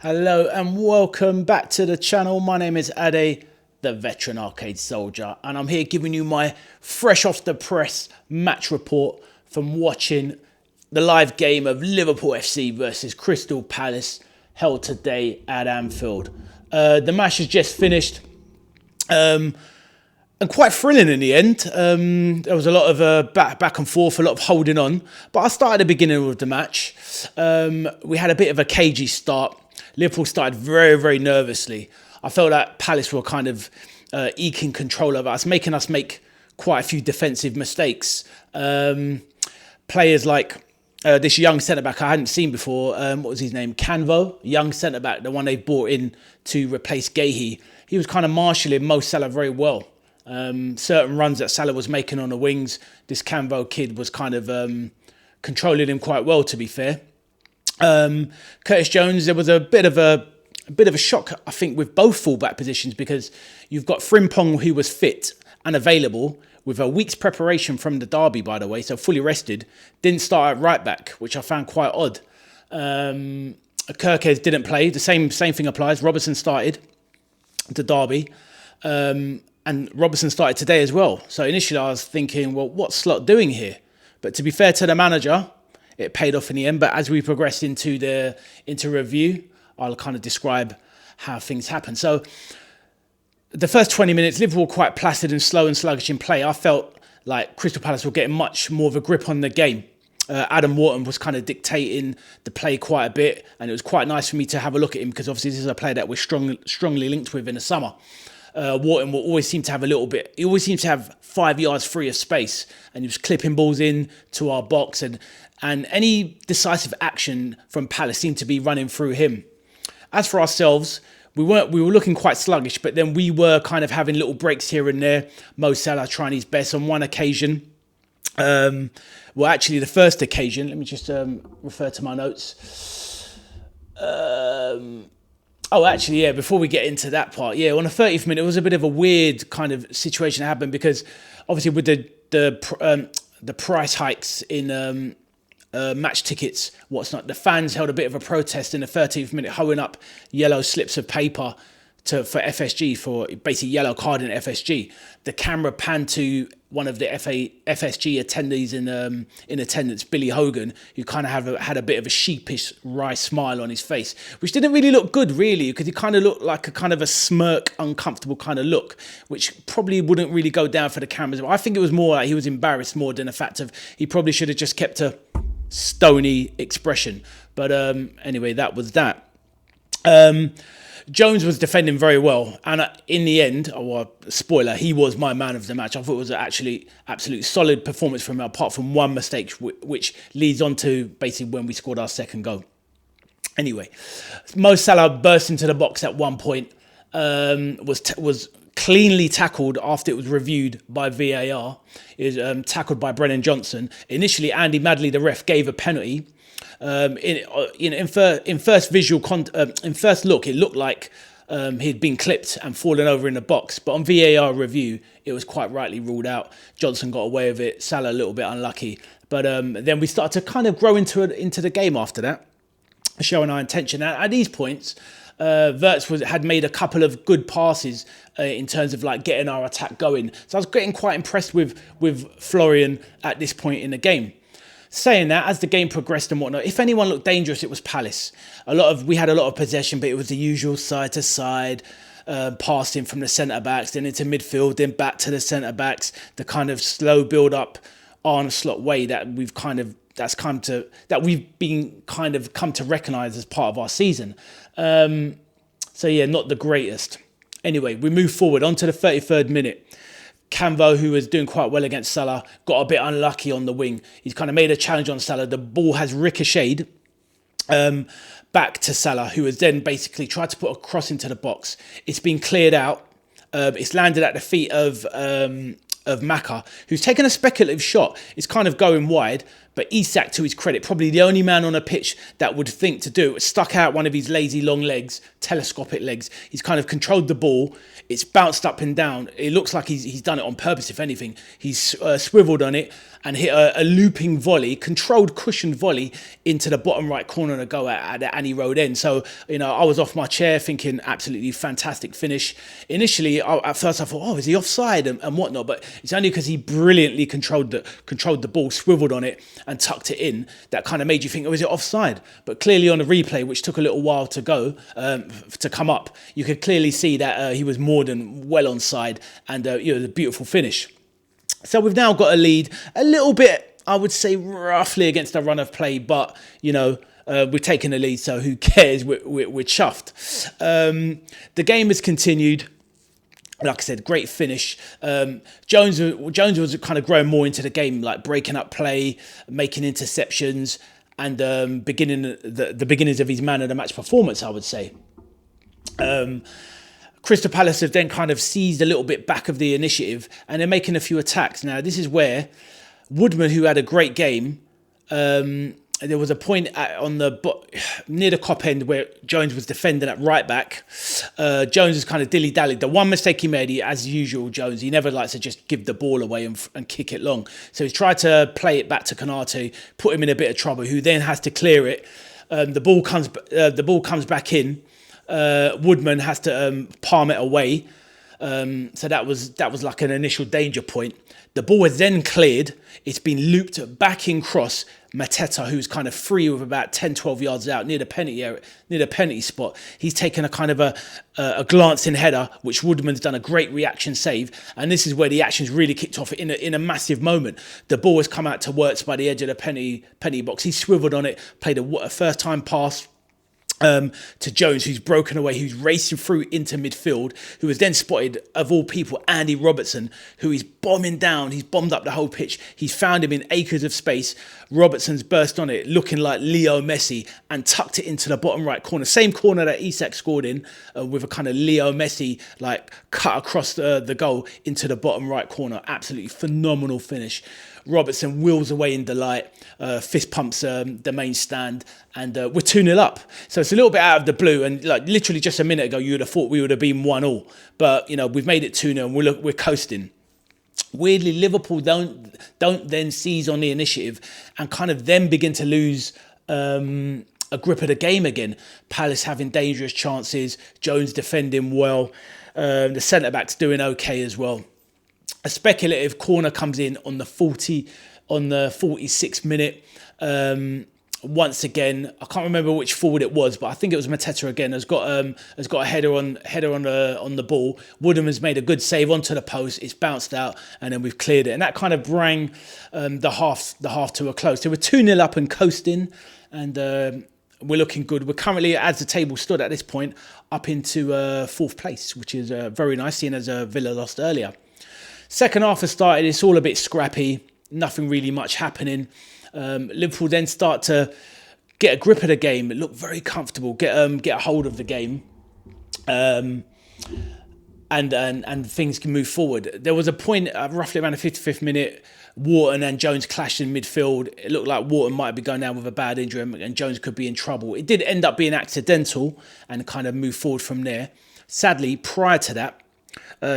Hello and welcome back to the channel. My name is Ade, the veteran arcade soldier, and I'm here giving you my fresh off the press match report from watching the live game of Liverpool FC versus Crystal Palace held today at Anfield. The match has just finished and quite thrilling in the end. There was a lot of back and forth, a lot of holding on, but I started at the beginning of the match. We had a bit of a cagey start. Liverpool started very, very nervously. I felt that Palace were kind of eking control of us, making us make quite a few defensive mistakes. Players like this young centre-back I hadn't seen before, what was his name? Canvo, young centre-back, the one they brought in to replace Gahey. He was kind of marshalling Mo Salah very well. Certain runs that Salah was making on the wings, this Canvo kid was kind of controlling him quite well, to be fair. Curtis Jones, there was a bit of a shock, I think, with both fullback positions, because you've got Frimpong, who was fit and available with a week's preparation from the derby, by the way, so fully rested, didn't start at right back, which I found quite odd. Kirkes didn't play. The same thing applies. Robertson started the derby, and Robertson started today as well. So initially I was thinking, well, what's Slot doing here? But to be fair to the manager, it paid off in the end. But as we progress into review, I'll kind of describe how things happen. So the first 20 minutes, Liverpool were quite placid and slow and sluggish in play. I felt like Crystal Palace were getting much more of a grip on the game. Adam Wharton was kind of dictating the play quite a bit, and it was quite nice for me to have a look at him, because obviously this is a player that we're strongly linked with in the summer. Wharton will always seem to have he always seems to have 5 yards free of space, and he was clipping balls in to our box, and any decisive action from Palace seemed to be running through him. As for ourselves, we were looking quite sluggish, but then we were kind of having little breaks here and there. Mo Salah trying his best on one occasion. Well, actually, the first occasion, let me just refer to my notes. Before we get into that part, on the 30th minute, it was a bit of a weird kind of situation that happened, because obviously with the price hikes in match tickets, the fans held a bit of a protest in the 13th minute, holding up yellow slips of paper for FSG, for basically yellow card in FSG. The camera panned to one of the FSG attendees in attendance, Billy Hogan, who kind of had a bit of a sheepish, wry smile on his face, which didn't really look good, really, because he kind of looked like a kind of a smirk, uncomfortable kind of look, which probably wouldn't really go down for the cameras. I think it was more like he was embarrassed more than the fact of he probably should have just kept a stony expression. But anyway, that was that. Jones was defending very well, and in the end, spoiler, he was my man of the match. I thought it was actually absolutely solid performance from him, apart from one mistake, which leads on to basically when we scored our second goal. Anyway, Mo Salah burst into the box at one point, was cleanly tackled after it was reviewed by VAR. It was tackled by Brennan Johnson. Initially, Andy Madley, the ref, gave a penalty. In first look, it looked like he'd been clipped and fallen over in the box. But on VAR review, it was quite rightly ruled out. Johnson got away with it. Salah a little bit unlucky. But then we started to kind of grow into the game after that, showing our intention. At these points, Wirtz had made a couple of good passes in terms of like getting our attack going. So I was getting quite impressed with Florian at this point in the game. Saying that, as the game progressed and whatnot, if anyone looked dangerous, it was Palace. We had a lot of possession, but it was the usual side to side passing from the centre backs, then into midfield, then back to the centre backs. The kind of slow build up Arne Slot way that we've come to recognise as part of our season. Not the greatest. Anyway, we move forward onto the 33rd minute. Canvo, who was doing quite well against Salah, got a bit unlucky on the wing. He's kind of made a challenge on Salah. The ball has ricocheted back to Salah, who has then basically tried to put a cross into the box. It's been cleared out. It's landed at the feet of Maka, who's taken a speculative shot. It's kind of going wide, But Isak, to his credit, probably the only man on a pitch that would think to do it, stuck out one of his lazy long legs, telescopic legs. He's kind of controlled the ball. It's bounced up and down. It looks like he's done it on purpose, if anything. He's swiveled on it and hit a looping volley, controlled cushioned volley into the bottom right corner to go at the Annie Road end. So, I was off my chair thinking absolutely fantastic finish. Initially, at first I thought, is he offside and whatnot? But it's only because he brilliantly controlled the ball, swiveled on it and tucked it in, that kind of made you think, is it offside? But clearly on the replay, which took a little while to to come up, you could clearly see that he was more than well onside, and the beautiful finish. So we've now got a lead, a little bit, I would say, roughly against the run of play, but we're taking the lead, so who cares? We're chuffed. The game has continued. Like I said, great finish. Jones was kind of growing more into the game, like breaking up play, making interceptions, and beginning the beginnings of his man of the match performance, I would say. Crystal Palace have then kind of seized a little bit back of the initiative, and they're making a few attacks. Now, this is where Woodman, who had a great game, there was a point near the Kop end where Jones was defending at right back. Jones was kind of dilly-dallied. The one mistake he made, as usual, Jones, he never likes to just give the ball away and kick it long. So he's tried to play it back to Konate, put him in a bit of trouble, who then has to clear it. The ball comes back in. Woodman has to palm it away. So that was like an initial danger point. The ball is then cleared. It's been looped back in cross. Mateta, who's kind of free with about 10, 12 yards out near the penalty spot. He's taken a kind of a glancing header, which Woodman's done a great reaction save. And this is where the action's really kicked off in a massive moment. The ball has come out to Wirtz by the edge of the penalty box. He swiveled on it, played a first time pass to Jones, who's broken away, who's racing through into midfield, who was then spotted, of all people, Andy Robertson, who is bombing down. He's bombed up the whole pitch. He's found him in acres of space. Robertson's burst on it, looking like Leo Messi, and tucked it into the bottom right corner. Same corner that Isak scored in, with a kind of Leo Messi, like, cut across the goal into the bottom right corner. Absolutely phenomenal finish. Robertson wheels away in delight, fist pumps the main stand, and we're 2-0 up. So it's a little bit out of the blue, and like literally just a minute ago, you would have thought we would have been 1-1. But we've made it 2-0, and we're coasting. Weirdly, Liverpool don't then seize on the initiative and kind of then begin to lose a grip of the game again. Palace having dangerous chances, Jones defending well, the centre backs doing okay as well. A speculative corner comes in on the 46th minute. Once again, I can't remember which forward it was, but I think it was Mateta again. Has got a header on the ball. Woodham has made a good save onto the post. It's bounced out, and then we've cleared it, and that kind of bring the half to a close. So we're 2-0 up and coasting, and we're looking good. We're currently, as the table stood at this point, up into fourth place, which is very nice, seeing as Villa lost earlier. Second half has started. It's all a bit scrappy. Nothing really much happening. Liverpool then start to get a grip of the game. Look very comfortable. Get a hold of the game, and things can move forward. There was a point roughly around the 55th minute. Wharton and Jones clashed in midfield. It looked like Wharton might be going down with a bad injury, and Jones could be in trouble. It did end up being accidental, and kind of moved forward from there. Sadly, prior to that,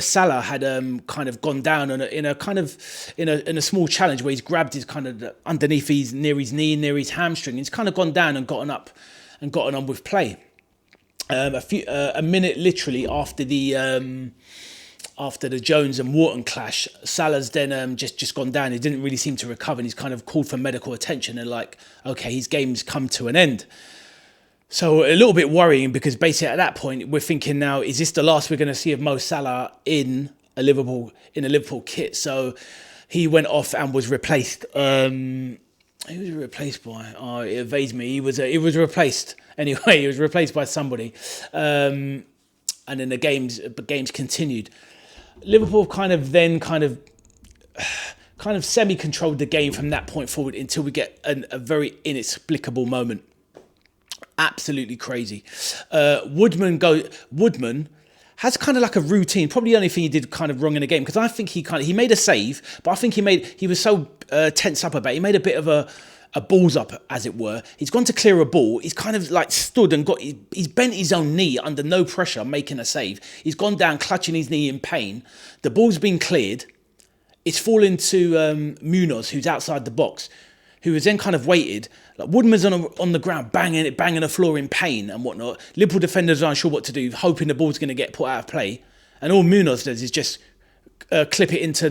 Salah had kind of gone down in a small challenge where he's grabbed his kind of underneath near his knee, near his hamstring. He's kind of gone down and gotten up and gotten on with play. A minute literally after the Jones and Wharton clash, Salah's then just gone down. He didn't really seem to recover, and he's kind of called for medical attention, and like, okay, his game's come to an end. So a little bit worrying, because basically at that point we're thinking, now, is this the last we're going to see of Mo Salah in a Liverpool kit? So he went off and was replaced. He was replaced by. Oh, it evades me. He was replaced anyway. He was replaced by somebody, and then the games continued. Liverpool kind of semi-controlled the game from that point forward until we get a very inexplicable moment. Absolutely crazy. Woodman has kind of like a routine. Probably the only thing he did kind of wrong in the game, because I think he made a save, but I think he was so tense up about it. He made a bit of a balls up, as it were. He's gone to clear a ball. He's kind of like stood and he's bent his own knee under no pressure, making a save. He's gone down, clutching his knee in pain. The ball's been cleared. It's fallen to Munoz, who's outside the box, who has then kind of waited. Like Woodman's on the ground, banging the floor in pain and whatnot. Liverpool defenders aren't sure what to do, hoping the ball's going to get put out of play. And all Munoz does is just clip it into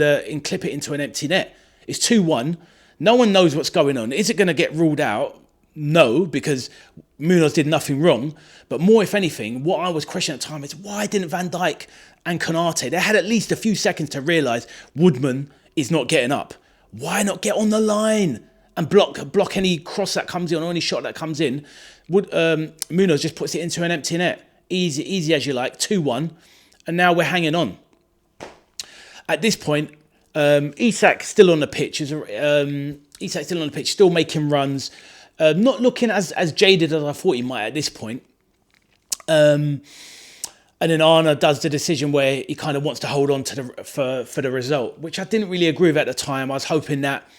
an empty net. It's 2-1. No one knows what's going on. Is it going to get ruled out? No, because Munoz did nothing wrong. But more, if anything, what I was questioning at the time is, why didn't Van Dijk and Konate, they had at least a few seconds to realise Woodman is not getting up. Why not get on the line and block any cross that comes in or any shot that comes in? Munoz just puts it into an empty net. Easy as you like, 2-1. And now we're hanging on. At this point, Isak's still on the pitch, still making runs, not looking as jaded as I thought he might at this point. And then Arna does the decision where he kind of wants to hold on to for the result, which I didn't really agree with at the time. I was hoping that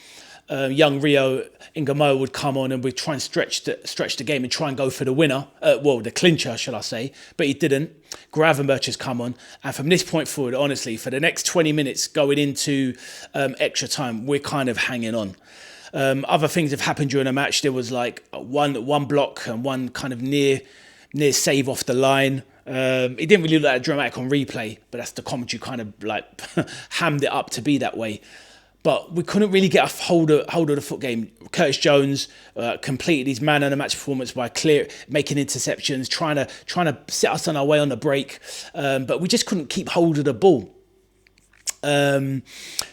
young Rio Ingamo would come on and we'd try and stretch the game and try and go for the winner, the clincher, shall I say, but he didn't. Gravenberch has come on, and from this point forward, honestly, for the next 20 minutes going into extra time, we're kind of hanging on. Other things have happened during the match. There was like one block and one kind of near save off the line. It didn't really look that dramatic on replay, but that's the commentary kind of like hammed it up to be that way. But we couldn't really get a hold of the foot game. Curtis Jones completed his man of the match performance by making interceptions, trying to set us on our way on the break, but we just couldn't keep hold of the ball. So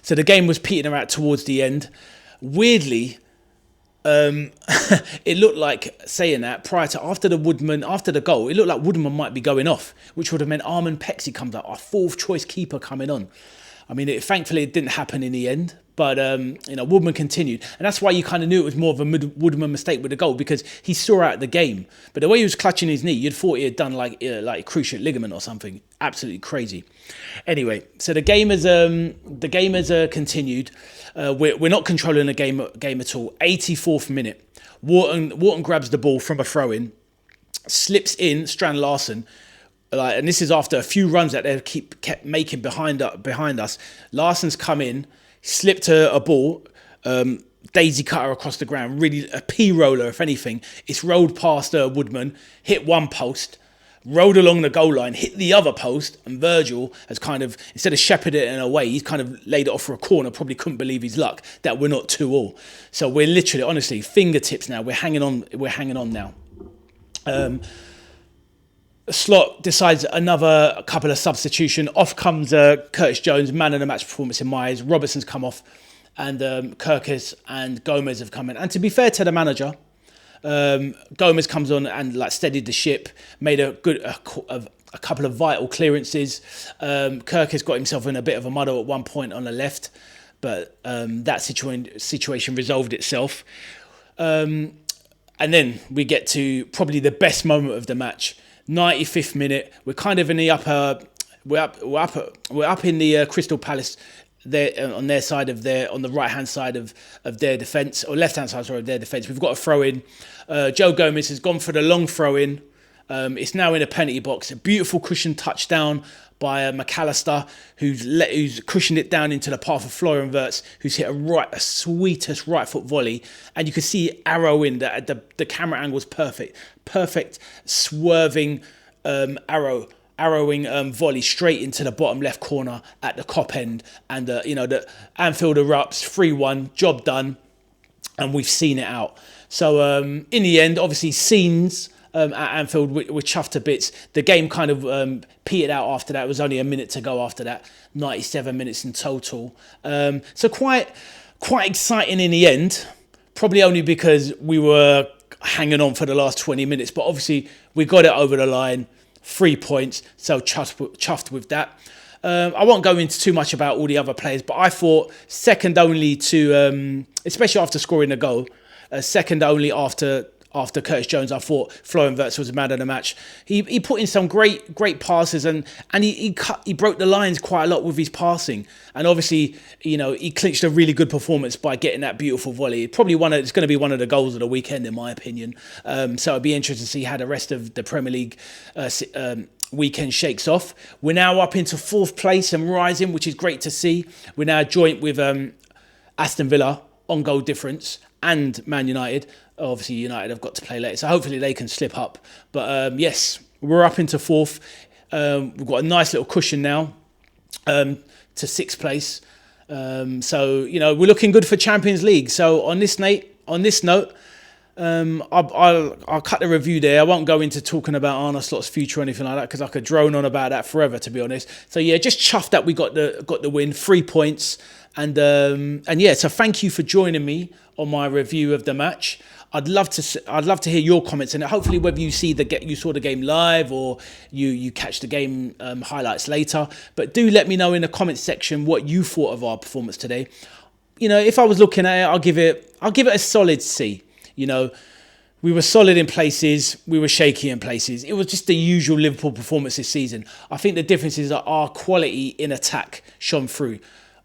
the game was petering out towards the end. Weirdly, it looked like, saying that, after the goal, it looked like Woodman might be going off, which would have meant Armand Pexi comes up, our fourth choice keeper coming on. I mean, thankfully it didn't happen in the end, but Woodman continued, and that's why you kind of knew it was more of a Woodman mistake with the goal, because he saw out the game. But the way he was clutching his knee, you'd thought he had done like a cruciate ligament or something. Absolutely crazy. Anyway, so the game has continued. We're not controlling the game at all. 84th minute, Wharton grabs the ball from a throw-in, slips in Strand Larsen. And this is after a few runs that they kept making behind us. Larsen's come in, slipped a ball, daisy cutter across the ground, really a P-roller, if anything. It's rolled past Woodman, hit one post, rolled along the goal line, hit the other post, and Virgil has kind of, instead of shepherding it away, he's kind of laid it off for a corner, probably couldn't believe his luck that we're not 2-2. So we're literally, honestly, fingertips now. We're hanging on now. Slot decides a couple of substitution. Off comes Curtis Jones, man of the match performance in my eyes. Robertson's come off, and Kirkus and Gomez have come in. And to be fair to the manager, Gomez comes on and steadied the ship, made a couple of vital clearances. Kirkus got himself in a bit of a muddle at one point on the left, but that situation resolved itself. And then we get to probably the best moment of the match. 95th minute, we're kind of in the we're up in the Crystal Palace there on their side of on the right hand side of their defence, or left hand side of their defence. We've got a throw in. Joe Gomez has gone for the long throw in. It's now in a penalty box. A beautiful cushion touchdown by McAllister, who's cushioned it down into the path of Florian Wirtz, who's hit a sweetest right foot volley, and you can see arrow in the camera angle is perfect swerving arrowing volley straight into the bottom left corner at the Kop end, and the Anfield erupts. 3-1, job done, and we've seen it out. So in the end, obviously scenes at Anfield, we're chuffed to bits. The game kind of petered out after that. It was only a minute to go after that. 97 minutes in total. So quite exciting in the end. Probably only because we were hanging on for the last 20 minutes. But obviously we got it over the line. 3 points. So chuffed with that. I won't go into too much about all the other players, but I thought second only to, especially after scoring a goal, second only after after Curtis Jones. I thought Florian Wirtz was man of the match. He put in some great passes, and he broke the lines quite a lot with his passing. And obviously, he clinched a really good performance by getting that beautiful volley. It's going to be one of the goals of the weekend, in my opinion. So it'd be interesting to see how the rest of the Premier League weekend shakes off. We're now up into 4th place and rising, which is great to see. We're now joint with Aston Villa on goal difference and Man United. Obviously, United have got to play later, so hopefully they can slip up. But yes, we're up into 4th. We've got a nice little cushion now to 6th place. So, we're looking good for Champions League. So on this note, I'll cut the review there. I won't go into talking about Arne Slot's future or anything like that, because I could drone on about that forever, to be honest. So yeah, just chuffed that we got the win, 3 points, and yeah. So thank you for joining me on my review of the match. I'd love to hear your comments, and hopefully whether you saw the game live or you catch the game highlights later. But do let me know in the comments section what you thought of our performance today. If I was looking at it, I'll give it a solid C. We were solid in places, we were shaky in places. It was just the usual Liverpool performance this season. I think the difference is that our quality in attack shone through.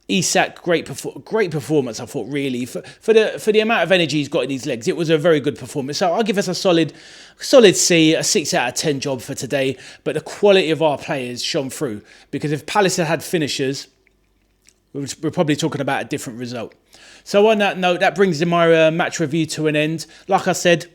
Isak, great performance, I thought, really. For the amount of energy he's got in his legs, it was a very good performance. So I'll give us a solid C, a 6 out of 10 job for today. But the quality of our players shone through. Because if Palace had finishers, we're probably talking about a different result. So on that note, that brings my match review to an end. Like I said,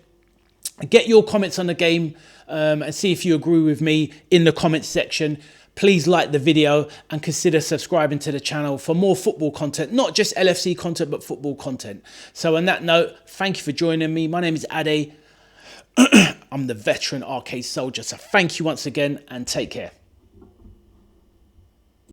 get your comments on the game and see if you agree with me in the comments section. Please like the video and consider subscribing to the channel for more football content, not just LFC content, but football content. So on that note, thank you for joining me. My name is Ade. I'm the veteran arcade soldier. So thank you once again and take care.